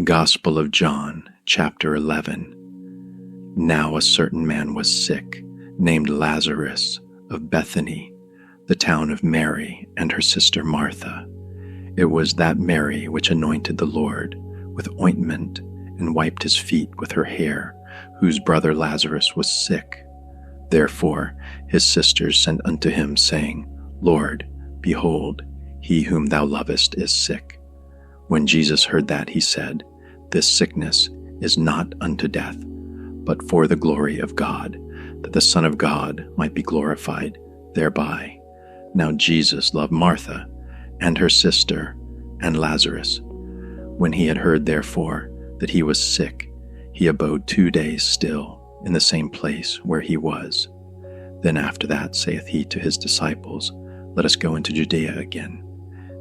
Gospel of John, chapter 11. Now a certain man was sick, named Lazarus, of Bethany, the town of Mary and her sister Martha. It was that Mary which anointed the Lord with ointment and wiped his feet with her hair, whose brother Lazarus was sick. Therefore his sisters sent unto him, saying, Lord, behold, he whom thou lovest is sick. When Jesus heard that, he said, This sickness is not unto death, but for the glory of God, that the Son of God might be glorified thereby. Now Jesus loved Martha, and her sister, and Lazarus. When he had heard therefore that he was sick, he abode 2 days still in the same place where he was. Then after that saith he to his disciples, Let us go into Judea again.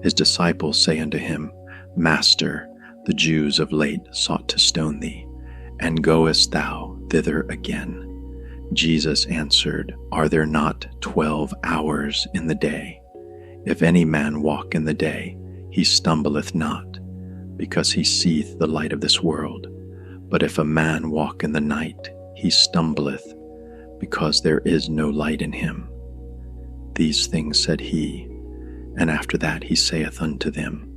His disciples say unto him, Master, the Jews of late sought to stone thee, and goest thou thither again? Jesus answered, Are there not 12 hours in the day? If any man walk in the day, he stumbleth not, because he seeth the light of this world. But if a man walk in the night, he stumbleth, because there is no light in him. These things said he, and after that he saith unto them,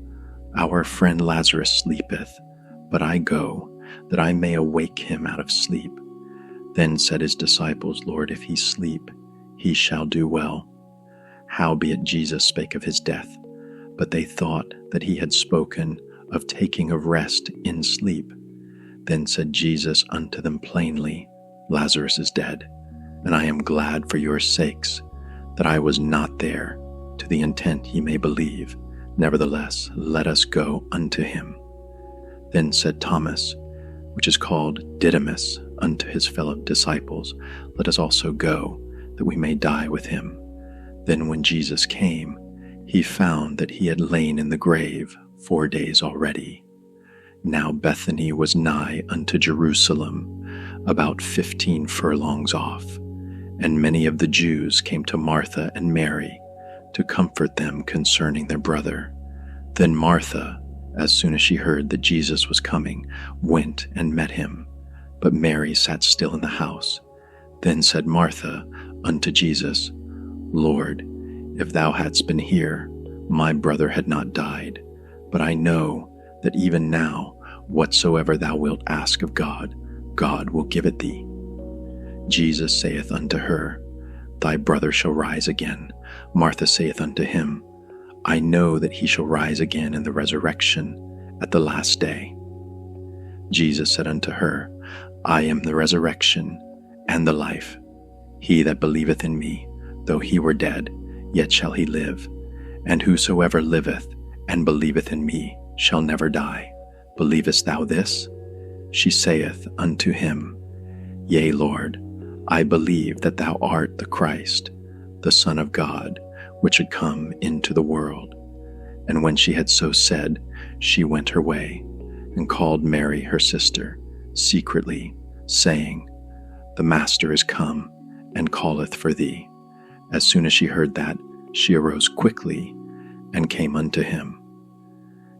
Our friend Lazarus sleepeth, but I go, that I may awake him out of sleep. Then said his disciples, Lord, if he sleep, he shall do well. Howbeit Jesus spake of his death, but they thought that he had spoken of taking of rest in sleep. Then said Jesus unto them plainly, Lazarus is dead, and I am glad for your sakes that I was not there, to the intent ye may believe. Nevertheless, let us go unto him. Then said Thomas, which is called Didymus, unto his fellow disciples, Let us also go, that we may die with him. Then when Jesus came, he found that he had lain in the grave 4 days already. Now Bethany was nigh unto Jerusalem, about 15 furlongs off, and many of the Jews came to Martha and Mary to comfort them concerning their brother. Then Martha, as soon as she heard that Jesus was coming, went and met him, but Mary sat still in the house. Then said Martha unto Jesus, Lord, if thou hadst been here, my brother had not died. But I know that even now, whatsoever thou wilt ask of God, God will give it thee. Jesus saith unto her, Thy brother shall rise again. Martha saith unto him, I know that he shall rise again in the resurrection at the last day. Jesus said unto her, I am the resurrection and the life. He that believeth in me, though he were dead, yet shall he live. And whosoever liveth and believeth in me shall never die. Believest thou this? She saith unto him, Yea, Lord, I believe that thou art the Christ, the Son of God, which should come into the world. And when she had so said, she went her way, and called Mary her sister, secretly, saying, The Master is come, and calleth for thee. As soon as she heard that, she arose quickly, and came unto him.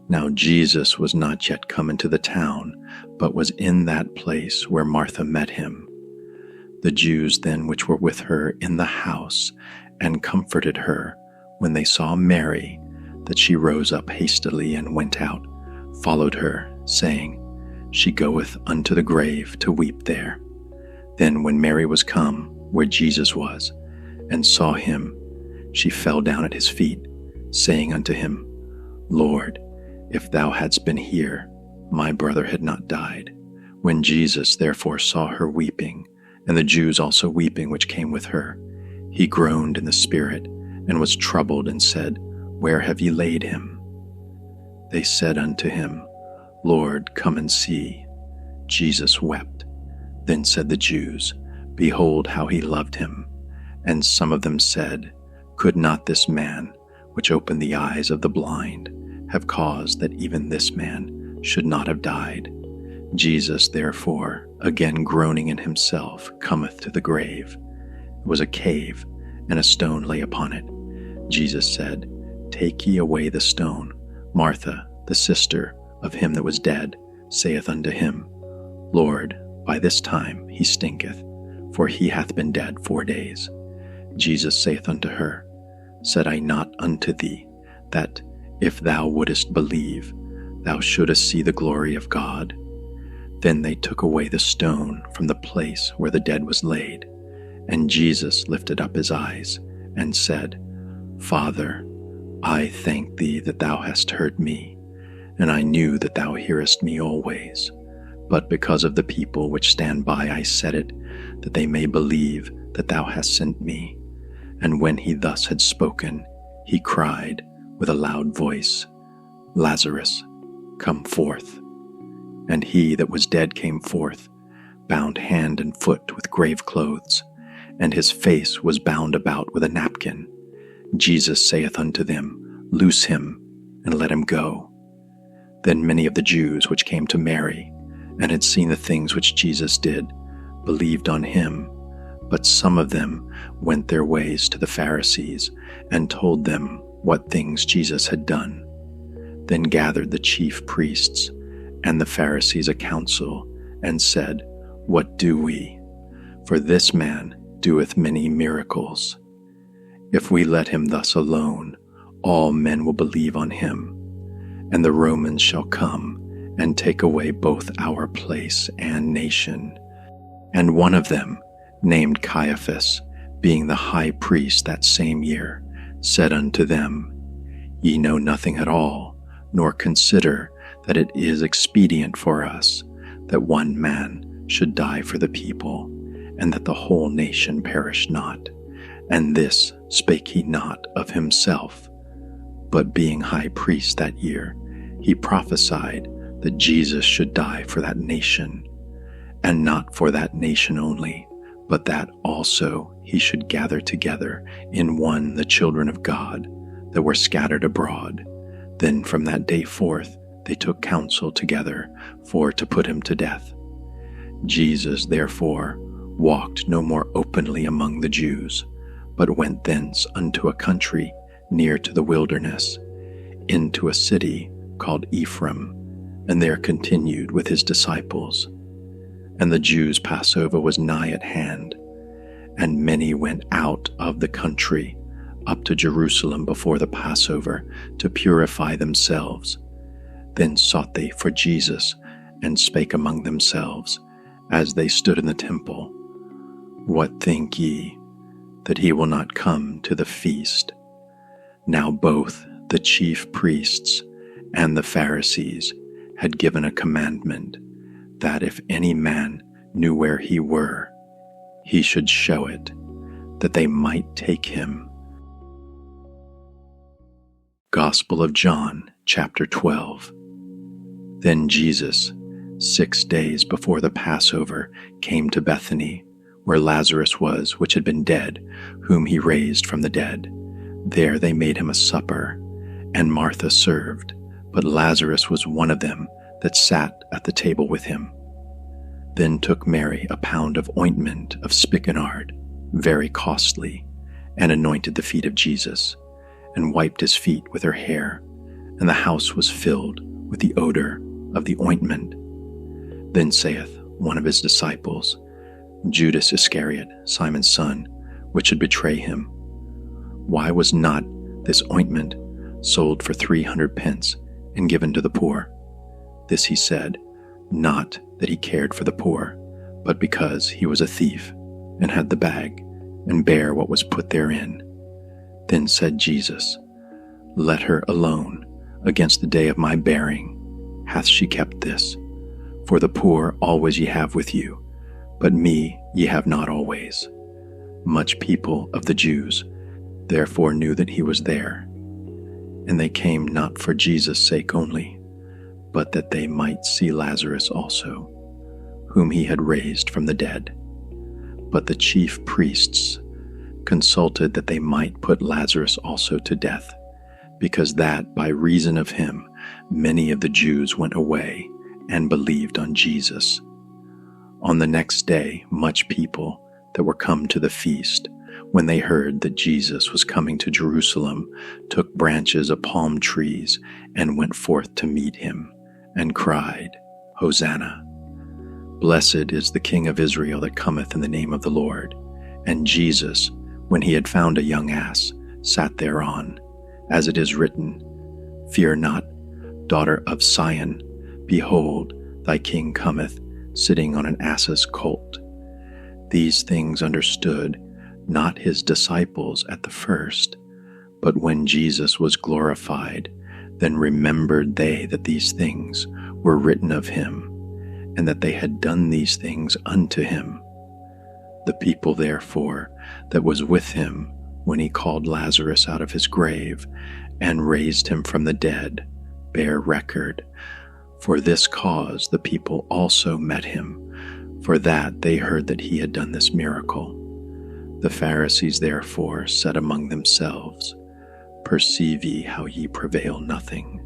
Now Jesus was not yet come into the town, but was in that place where Martha met him. The Jews then which were with her in the house, and comforted her, when they saw Mary, that she rose up hastily and went out, followed her, saying, She goeth unto the grave to weep there. Then when Mary was come where Jesus was, and saw him, she fell down at his feet, saying unto him, Lord, if thou hadst been here, my brother had not died. When Jesus therefore saw her weeping, and the Jews also weeping which came with her, he groaned in the spirit, and was troubled, and said, Where have ye laid him? They said unto him, Lord, come and see. Jesus wept. Then said the Jews, Behold how he loved him. And some of them said, Could not this man, which opened the eyes of the blind, have caused that even this man should not have died? Jesus, therefore, again groaning in himself, cometh to the grave. It was a cave, and a stone lay upon it. Jesus said, Take ye away the stone. Martha, the sister of him that was dead, saith unto him, Lord, by this time he stinketh, for he hath been dead 4 days. Jesus saith unto her, Said I not unto thee, that, if thou wouldest believe, thou shouldest see the glory of God? Then they took away the stone from the place where the dead was laid. And Jesus lifted up his eyes, and said, Father, I thank thee that thou hast heard me, and I knew that thou hearest me always. But because of the people which stand by I said it, that they may believe that thou hast sent me. And when he thus had spoken, he cried with a loud voice, Lazarus, come forth. And he that was dead came forth, bound hand and foot with grave clothes, and his face was bound about with a napkin. Jesus saith unto them, Loose him, and let him go. Then many of the Jews which came to Mary, and had seen the things which Jesus did, believed on him. But some of them went their ways to the Pharisees, and told them what things Jesus had done. Then gathered the chief priests and the Pharisees a council, and said, What do we? For this man doeth many miracles. If we let him thus alone, all men will believe on him. And the Romans shall come and take away both our place and nation. And one of them, named Caiaphas, being the high priest that same year, said unto them, Ye know nothing at all, nor consider that it is expedient for us that one man should die for the people, and that the whole nation perish not. And this spake he not of himself, but being high priest that year, he prophesied that Jesus should die for that nation, and not for that nation only, but that also he should gather together in one the children of God that were scattered abroad. Then from that day forth they took counsel together for to put him to death. Jesus therefore walked no more openly among the Jews, but went thence unto a country near to the wilderness, into a city called Ephraim, and there continued with his disciples. And the Jews' Passover was nigh at hand, and many went out of the country up to Jerusalem before the Passover to purify themselves. Then sought they for Jesus, and spake among themselves, as they stood in the temple, What think ye, that he will not come to the feast? Now both the chief priests and the Pharisees had given a commandment, that if any man knew where he were, he should show it, that they might take him. Gospel of John, chapter 12. Then Jesus, 6 days before the Passover, came to Bethany, where Lazarus was, which had been dead, whom he raised from the dead. There they made him a supper, and Martha served, but Lazarus was one of them that sat at the table with him. Then took Mary a pound of ointment of spikenard, very costly, and anointed the feet of Jesus, and wiped his feet with her hair, and the house was filled with the odor of the ointment. Then saith one of his disciples, Judas Iscariot, Simon's son, which should betray him, Why was not this ointment sold for 300 pence and given to the poor? This he said, not that he cared for the poor, but because he was a thief, and had the bag, and bare what was put therein. Then said Jesus, Let her alone, against the day of my bearing hath she kept this. For the poor always ye have with you, but me ye have not always. Much people of the Jews therefore knew that he was there, and they came not for Jesus' sake only, but that they might see Lazarus also, whom he had raised from the dead. But the chief priests consulted that they might put Lazarus also to death, because that by reason of him many of the Jews went away and believed on Jesus. On the next day much people that were come to the feast, when they heard that Jesus was coming to Jerusalem, took branches of palm trees and went forth to meet him, and cried, Hosanna! Blessed is the King of Israel that cometh in the name of the Lord. And Jesus, when he had found a young ass, sat thereon, as it is written, Fear not, daughter of Sion, behold, thy King cometh, sitting on an ass's colt. These things understood not his disciples at the first, but when Jesus was glorified, then remembered they that these things were written of him, and that they had done these things unto him. The people therefore that was with him when he called Lazarus out of his grave and raised him from the dead bear record. For this cause the people also met him, for that they heard that he had done this miracle. The Pharisees therefore said among themselves, Perceive ye how ye prevail nothing?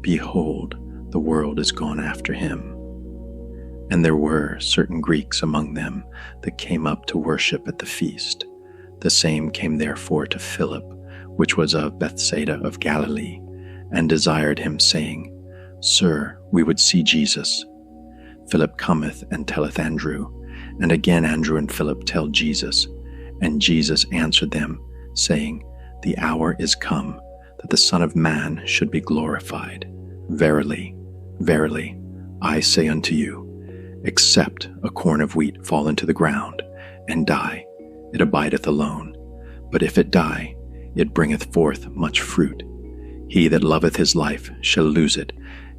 Behold, the world is gone after him. And there were certain Greeks among them that came up to worship at the feast. The same came therefore to Philip, which was of Bethsaida of Galilee, and desired him, saying, Sir, we would see Jesus. Philip cometh and telleth Andrew, and again Andrew and Philip tell Jesus. And Jesus answered them, saying, The hour is come that the Son of Man should be glorified. Verily, verily, I say unto you, except a corn of wheat fall into the ground, and die, it abideth alone. But if it die, it bringeth forth much fruit. He that loveth his life shall lose it,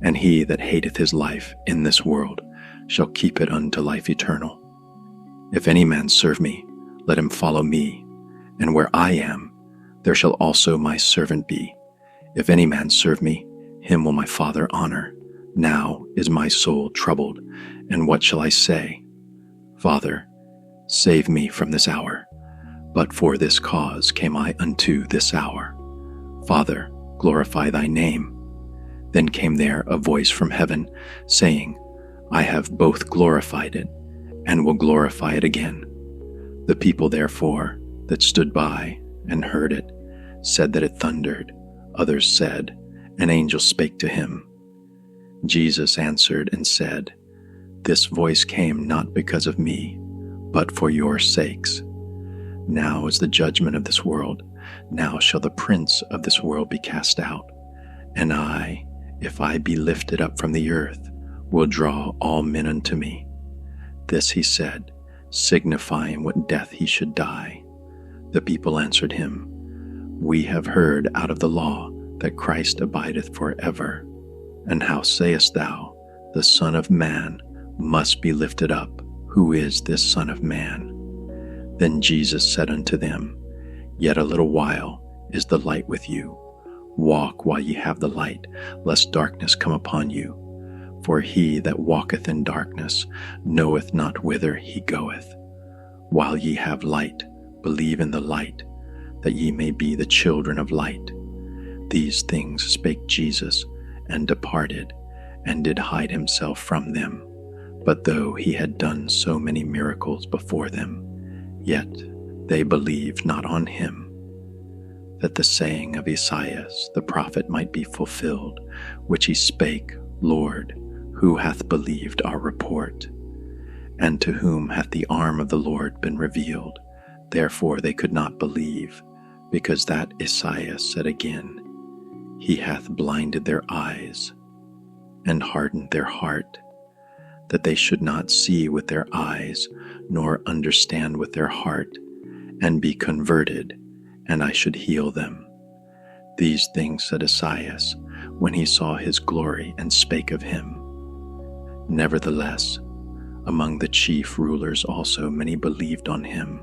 and he that hateth his life in this world shall keep it unto life eternal. If any man serve me, let him follow me, and where I am, there shall also my servant be. If any man serve me, him will my Father honor. Now is my soul troubled, and what shall I say? Father, save me from this hour. But for this cause came I unto this hour. Father, glorify thy name. Then came there a voice from heaven, saying, I have both glorified it, and will glorify it again. The people therefore that stood by and heard it said that it thundered. Others said, An angel spake to him. Jesus answered and said, This voice came not because of me, but for your sakes. Now is the judgment of this world. Now shall the prince of this world be cast out. And I, if I be lifted up from the earth, will draw all men unto me. This he said, signifying what death he should die. The people answered him, We have heard out of the law that Christ abideth forever. And how sayest thou, the Son of Man must be lifted up? Who is this Son of Man? Then Jesus said unto them, Yet a little while is the light with you. Walk while ye have the light, lest darkness come upon you. For he that walketh in darkness knoweth not whither he goeth. While ye have light, believe in the light, that ye may be the children of light. These things spake Jesus, and departed, and did hide himself from them. But though he had done so many miracles before them, yet they believed not on him, that the saying of Esaias the prophet might be fulfilled, which he spake, Lord, who hath believed our report? And to whom hath the arm of the Lord been revealed? Therefore they could not believe, because that Esaias said again, He hath blinded their eyes, and hardened their heart, that they should not see with their eyes, nor understand with their heart, and be converted, and I should heal them. These things said Esaias, when he saw his glory and spake of him. Nevertheless, among the chief rulers also many believed on him,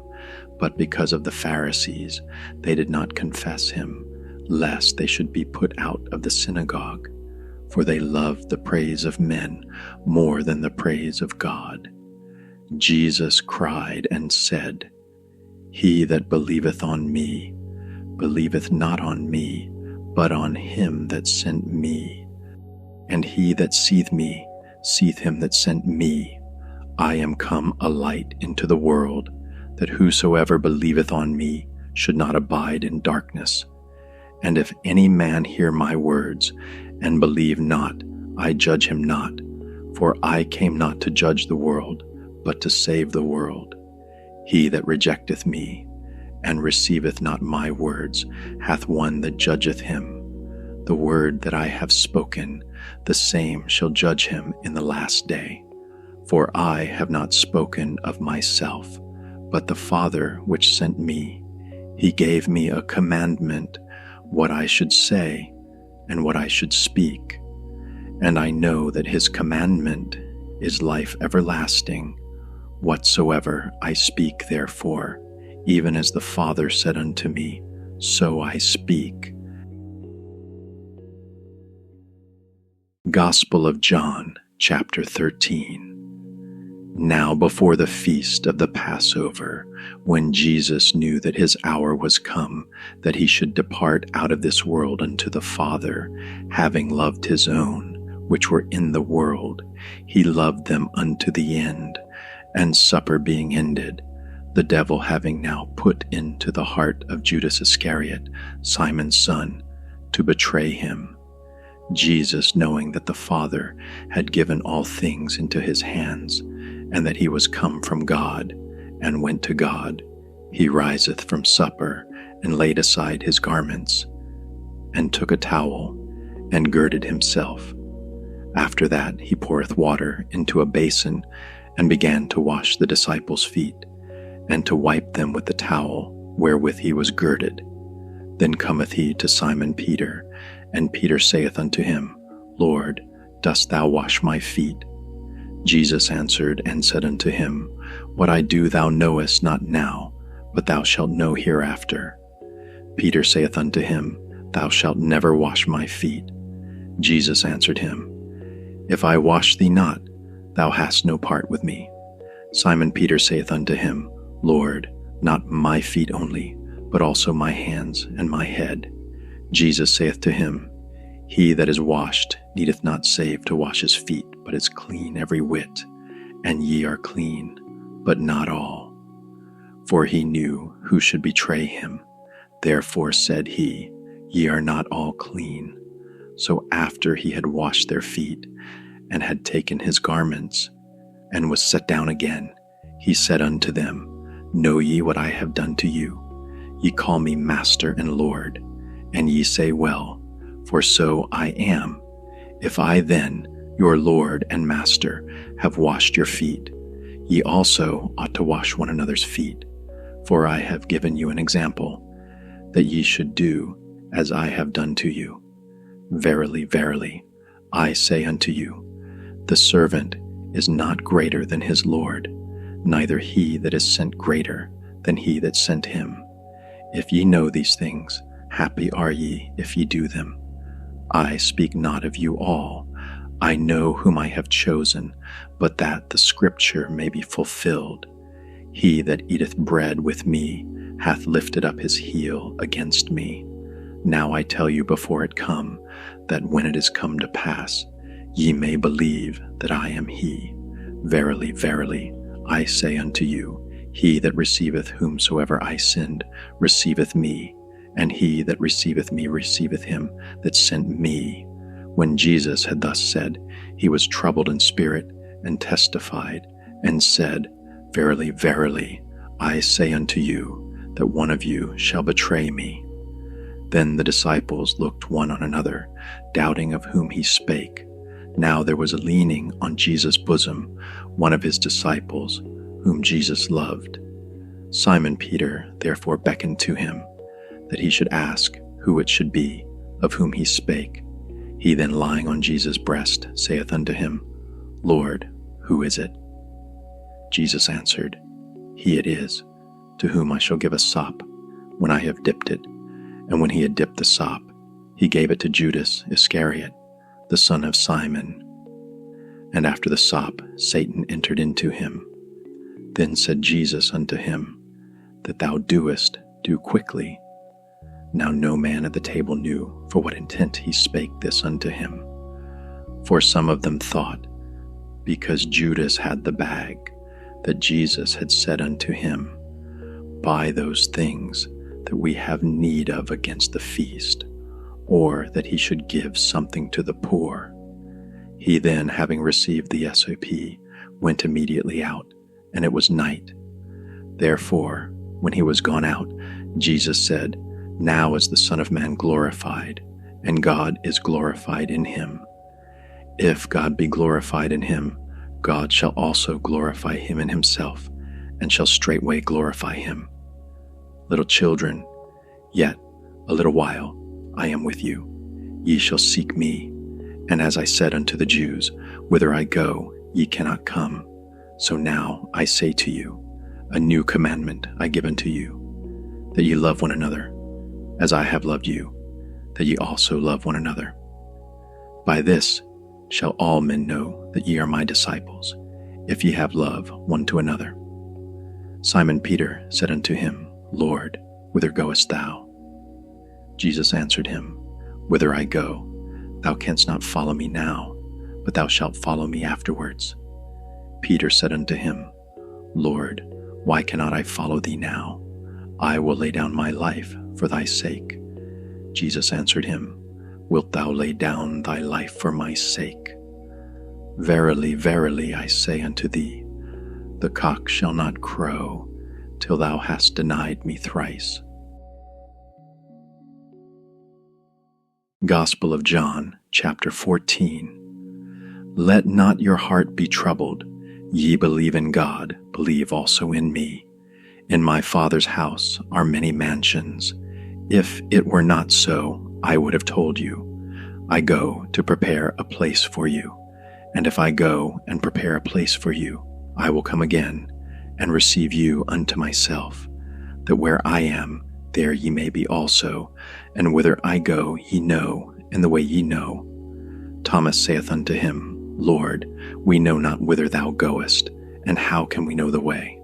but because of the Pharisees they did not confess him, lest they should be put out of the synagogue, for they loved the praise of men more than the praise of God. Jesus cried and said, He that believeth on me, believeth not on me, but on him that sent me. And he that seeth me, seeth him that sent me. I am come a light into the world, that whosoever believeth on me should not abide in darkness. And if any man hear my words, and believe not, I judge him not. For I came not to judge the world, but to save the world. He that rejecteth me, and receiveth not my words, hath one that judgeth him. The word that I have spoken, the same shall judge him in the last day. For I have not spoken of myself, but the Father which sent me. He gave me a commandment, what I should say, and what I should speak. And I know that his commandment is life everlasting. Whatsoever I speak therefore, even as the Father said unto me, so I speak. Gospel of John, chapter 13. Now before the feast of the Passover, when Jesus knew that his hour was come, that he should depart out of this world unto the Father, having loved his own, which were in the world, he loved them unto the end. And supper being ended, the devil having now put into the heart of Judas Iscariot, Simon's son, to betray him. Jesus, knowing that the Father had given all things into his hands, and that he was come from God, and went to God, he riseth from supper, and laid aside his garments, and took a towel, and girded himself. After that he poureth water into a basin, and began to wash the disciples' feet, and to wipe them with the towel wherewith he was girded. Then cometh he to Simon Peter, and Peter saith unto him, Lord, dost thou wash my feet? Jesus answered and said unto him, What I do thou knowest not now, but thou shalt know hereafter. Peter saith unto him, Thou shalt never wash my feet. Jesus answered him, If I wash thee not, thou hast no part with me. Simon Peter saith unto him, Lord, not my feet only, but also my hands and my head. Jesus saith to him, He that is washed needeth not save to wash his feet, but is clean every whit. And ye are clean, but not all. For he knew who should betray him. Therefore said he, Ye are not all clean. So after he had washed their feet, and had taken his garments, and was set down again, he said unto them, Know ye what I have done to you? Ye call me Master and Lord, and ye say well, for so I am. If I then, your Lord and Master, have washed your feet, ye also ought to wash one another's feet. For I have given you an example, that ye should do as I have done to you. Verily, verily, I say unto you, the servant is not greater than his Lord, neither he that is sent greater than he that sent him. If ye know these things, happy are ye if ye do them. I speak not of you all. I know whom I have chosen, but that the scripture may be fulfilled. He that eateth bread with me hath lifted up his heel against me. Now I tell you before it come, that when it is come to pass, ye may believe that I am he. Verily, verily, I say unto you, he that receiveth whomsoever I send receiveth me, and he that receiveth me receiveth him that sent me. When Jesus had thus said, he was troubled in spirit, and testified, and said, Verily, verily, I say unto you, that one of you shall betray me. Then the disciples looked one on another, doubting of whom he spake. Now there was a leaning on Jesus' bosom, one of his disciples, whom Jesus loved. Simon Peter therefore beckoned to him, that he should ask who it should be, of whom he spake. He then lying on Jesus' breast saith unto him, Lord, who is it? Jesus answered, He it is, to whom I shall give a sop, when I have dipped it. And when he had dipped the sop, he gave it to Judas Iscariot, the son of Simon. And after the sop, Satan entered into him. Then said Jesus unto him, That thou doest, do quickly. Now no man at the table knew for what intent he spake this unto him. For some of them thought, because Judas had the bag, that Jesus had said unto him, Buy those things that we have need of against the feast, or that he should give something to the poor. He then, having received the SOP, went immediately out, and it was night. Therefore, when he was gone out, Jesus said, "Now is the Son of Man glorified, and God is glorified in him. If God be glorified in him, God shall also glorify him in himself, and shall straightway glorify him. Little children, yet a little while I am with you. Ye shall seek me. And as I said unto the Jews, whither I go, ye cannot come. So now I say to you, a new commandment I give unto you, that ye love one another, as I have loved you, that ye also love one another. By this shall all men know that ye are my disciples, if ye have love one to another." Simon Peter said unto him, "Lord, whither goest thou?" Jesus answered him, "Whither I go, thou canst not follow me now, but thou shalt follow me afterwards." Peter said unto him, "Lord, why cannot I follow thee now? I will lay down my life for thy sake." Jesus answered him, "Wilt thou lay down thy life for my sake? Verily, verily, I say unto thee, the cock shall not crow till thou hast denied me thrice." Gospel of John, chapter 14. Let not your heart be troubled. Ye believe in God, believe also in me. In my Father's house are many mansions. If it were not so, I would have told you. I go to prepare a place for you. And if I go and prepare a place for you, I will come again and receive you unto myself, that where I am, there ye may be also, and whither I go ye know, and the way ye know. Thomas saith unto him, Lord, we know not whither thou goest, and how can we know the way?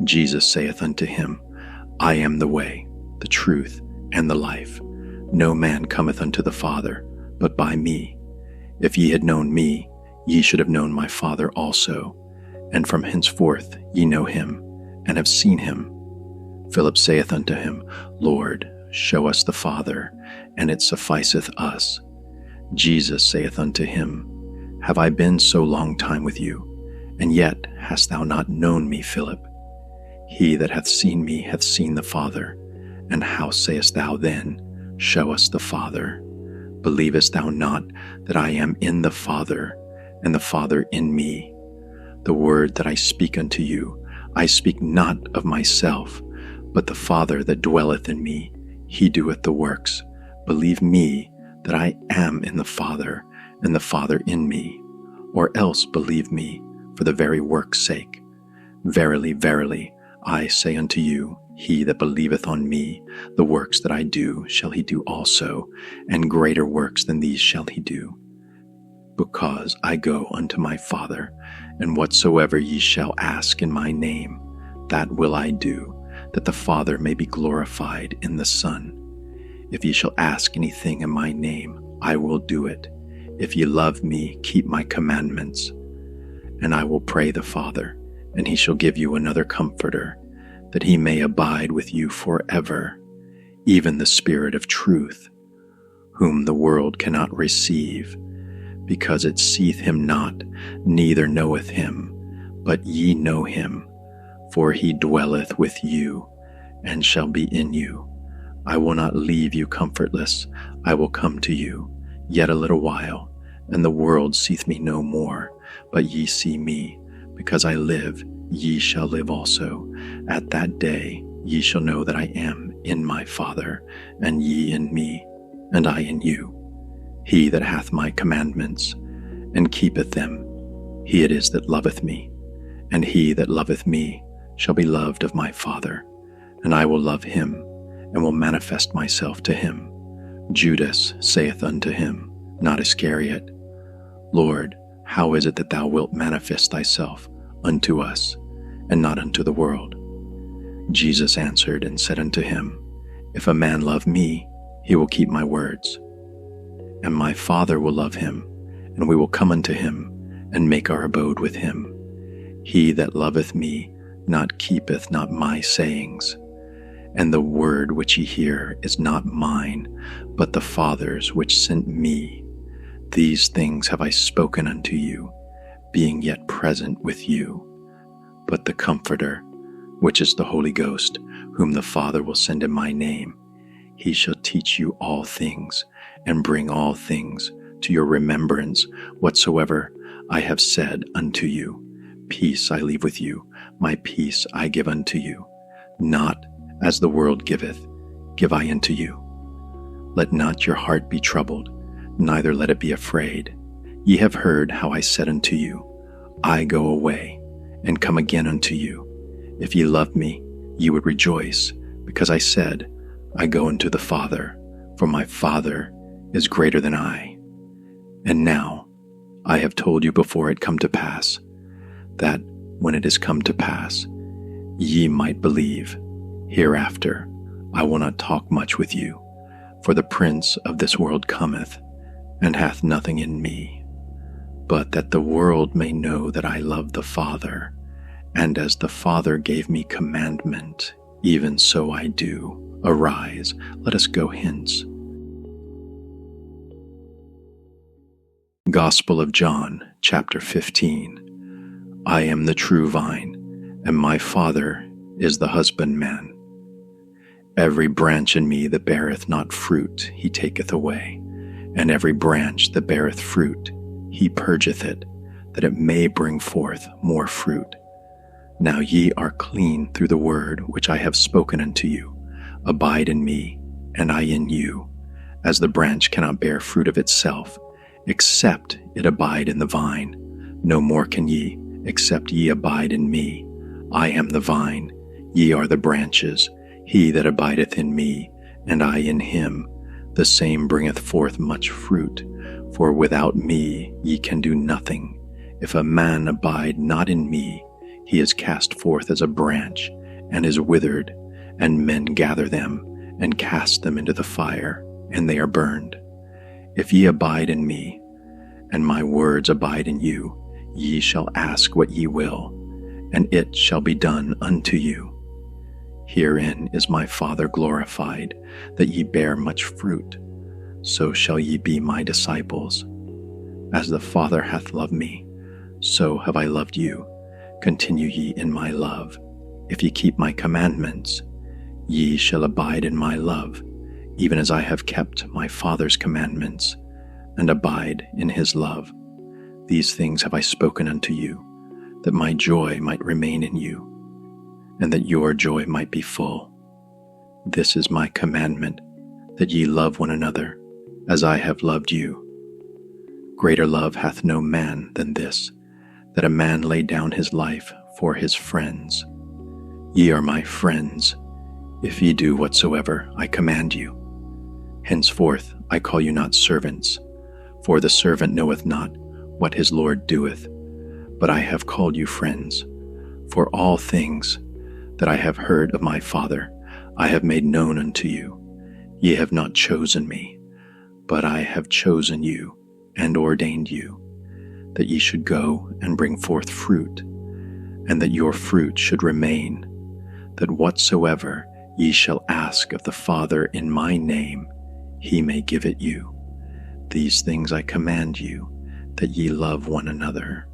Jesus saith unto him, I am the way, the truth, and the life. No man cometh unto the Father, but by me. If ye had known me, ye should have known my Father also, and from henceforth ye know him, and have seen him. Philip saith unto him, Lord, show us the Father, and it sufficeth us. Jesus saith unto him, Have I been so long time with you, and yet hast thou not known me, Philip? He that hath seen me hath seen the Father. And how sayest thou then, Show us the Father? Believest thou not that I am in the Father, and the Father in me? The word that I speak unto you, I speak not of myself, but the Father that dwelleth in me, he doeth the works. Believe me that I am in the Father, and the Father in me, or else believe me for the very work's sake. Verily, verily, I say unto you, he that believeth on me, the works that I do shall he do also, and greater works than these shall he do. Because I go unto my Father, and whatsoever ye shall ask in my name, that will I do, that the Father may be glorified in the Son. If ye shall ask anything in my name, I will do it. If ye love me, keep my commandments. And I will pray the Father, and he shall give you another Comforter, that he may abide with you forever, even the Spirit of truth, whom the world cannot receive, because it seeth him not, neither knoweth him, but ye know him, for he dwelleth with you, and shall be in you. I will not leave you comfortless, I will come to you. Yet a little while, and the world seeth me no more, but ye see me. Because I live, ye shall live also. At that day ye shall know that I am in my Father, and ye in me, and I in you. He that hath my commandments, and keepeth them, he it is that loveth me. And he that loveth me shall be loved of my Father, and I will love him, and will manifest myself to him. Judas saith unto him, not Iscariot, Lord, how is it that thou wilt manifest thyself unto us, and not unto the world? Jesus answered and said unto him, If a man love me, he will keep my words. And my Father will love him, and we will come unto him, and make our abode with him. He that loveth me keepeth not my sayings. And the word which ye hear is not mine, but the Father's which sent me. These things have I spoken unto you, being yet present with you. But the Comforter, which is the Holy Ghost, whom the Father will send in my name, he shall teach you all things, and bring all things to your remembrance whatsoever I have said unto you. Peace I leave with you, my peace I give unto you. Not as the world giveth, give I unto you. Let not your heart be troubled, neither let it be afraid. Ye have heard how I said unto you, I go away, and come again unto you. If ye loved me, ye would rejoice, because I said, I go unto the Father, for my Father is greater than I. And now I have told you before it come to pass, that when it is come to pass, ye might believe. Hereafter I will not talk much with you, for the prince of this world cometh, and hath nothing in me, but that the world may know that I love the Father, and as the Father gave me commandment, even so I do. Arise, let us go hence. Gospel of John, chapter 15. I am the true vine, and my Father is the husbandman. Every branch in me that beareth not fruit he taketh away, and every branch that beareth fruit he purgeth it, that it may bring forth more fruit. Now ye are clean through the word which I have spoken unto you. Abide in me, and I in you, as the branch cannot bear fruit of itself, except it abide in the vine. No more can ye, except ye abide in me. I am the vine, ye are the branches. He that abideth in me, and I in him, the same bringeth forth much fruit. For without me ye can do nothing. If a man abide not in me, he is cast forth as a branch, and is withered, and men gather them, and cast them into the fire, and they are burned. If ye abide in me, and my words abide in you, ye shall ask what ye will, and it shall be done unto you. Herein is my Father glorified, that ye bear much fruit. So shall ye be my disciples. As the Father hath loved me, so have I loved you. Continue ye in my love. If ye keep my commandments, ye shall abide in my love, even as I have kept my Father's commandments, and abide in his love. These things have I spoken unto you, that my joy might remain in you, and that your joy might be full. This is my commandment, that ye love one another, as I have loved you. Greater love hath no man than this, that a man lay down his life for his friends. Ye are my friends, if ye do whatsoever I command you. Henceforth I call you not servants, for the servant knoweth not what his Lord doeth, but I have called you friends. For all things that I have heard of my Father I have made known unto you. Ye have not chosen me, but I have chosen you, and ordained you, that ye should go and bring forth fruit, and that your fruit should remain, that whatsoever ye shall ask of the Father in my name, he may give it you. These things I command you, that ye love one another.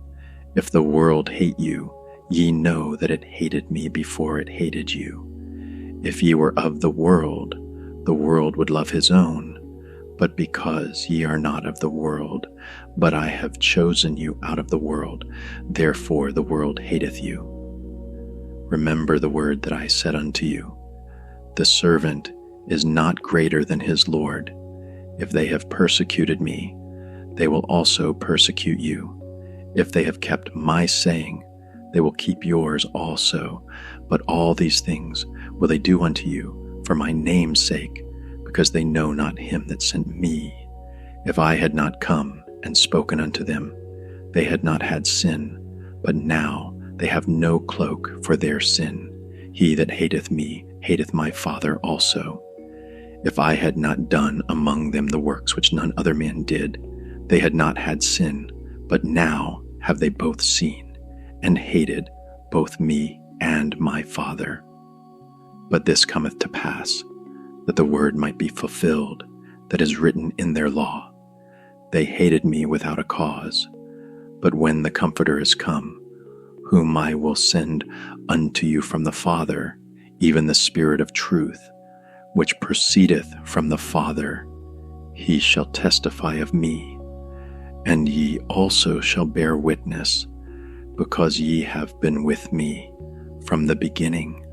If the world hate you, ye know that it hated me before it hated you. If ye were of the world would love his own. But because ye are not of the world, but I have chosen you out of the world, therefore the world hateth you. Remember the word that I said unto you. The servant is not greater than his Lord. If they have persecuted me, they will also persecute you. If they have kept my saying, they will keep yours also. But all these things will they do unto you for my name's sake, because they know not him that sent me. If I had not come and spoken unto them, they had not had sin, but now they have no cloak for their sin. He that hateth me hateth my Father also. If I had not done among them the works which none other man did, they had not had sin, but now have they both seen, and hated both me and my Father. But this cometh to pass, that the word might be fulfilled that is written in their law. they hated me without a cause. But when the Comforter is come, whom I will send unto you from the Father, even the Spirit of truth, which proceedeth from the Father, he shall testify of me. And ye also shall bear witness, because ye have been with me from the beginning.